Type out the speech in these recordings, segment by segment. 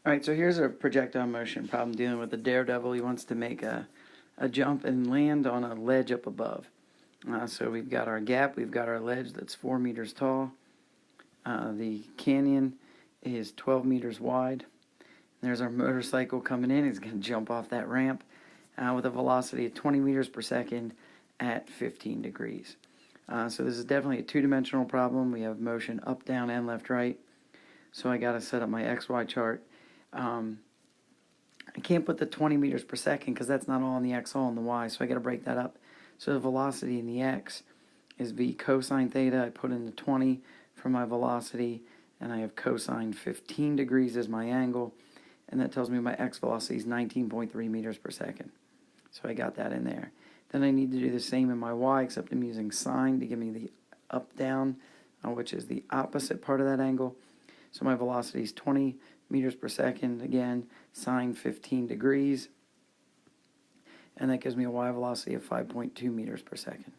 Alright, so here's a projectile motion problem dealing with a daredevil. He wants to make a jump and land on a ledge up above. So we've got our gap, we've got our ledge that's 4 meters tall. The canyon is 12 meters wide. There's our motorcycle coming in. He's going to jump off that ramp with a velocity of 20 meters per second at 15 degrees. So this is definitely a two-dimensional problem. We have motion up, down, and left, right. So I got to set up my XY chart. I can't put the 20 meters per second because that's not all in the X, all in the Y, so I got to break that up. So the velocity in the X is V cosine theta. I put in the 20 for my velocity, and I have cosine 15 degrees as my angle, and that tells me my X velocity is 19.3 meters per second. So I got that in there. Then I need to do the same in my Y, except I'm using sine to give me the up-down, which is the opposite part of that angle. So my velocity is 20 meters per second, again, sine 15 degrees, and that gives me a Y velocity of 5.2 meters per second.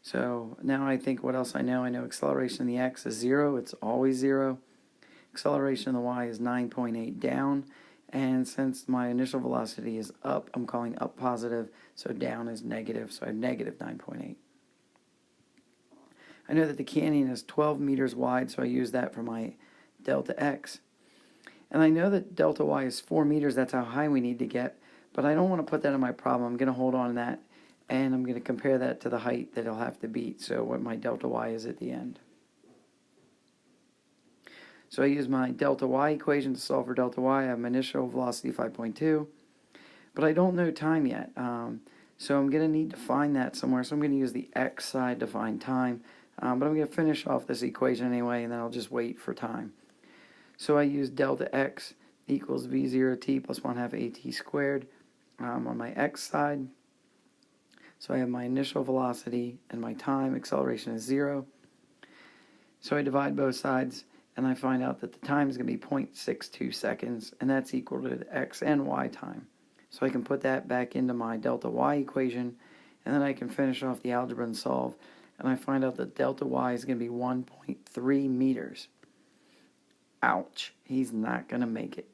So now I think what else I know. I know acceleration in the X is 0. It's always 0. Acceleration in the Y is 9.8 down, and since my initial velocity is up, I'm calling up positive, so down is negative, so I have negative 9.8. I know that the canyon is 12 meters wide, so I use that for my delta X. And I know that delta Y is 4 meters, that's how high we need to get, but I don't want to put that in my problem. I'm going to hold on to that, and I'm going to compare that to the height that I'll have to beat, so what my delta Y is at the end. So I use my delta Y equation to solve for delta Y. I have my initial velocity 5.2, but I don't know time yet. So I'm going to need to find that somewhere, so I'm going to use the X side to find time, but I'm going to finish off this equation anyway, and then I'll just wait for time. So I use delta X equals V0t plus 1/2 AT squared on my X side. So I have my initial velocity and my time. Acceleration is 0. So I divide both sides, and I find out that the time is going to be 0.62 seconds, and that's equal to the X and Y time. So I can put that back into my delta Y equation, and then I can finish off the algebra and solve, and I find out that delta Y is going to be 1.3 meters. Ouch, he's not going to make it.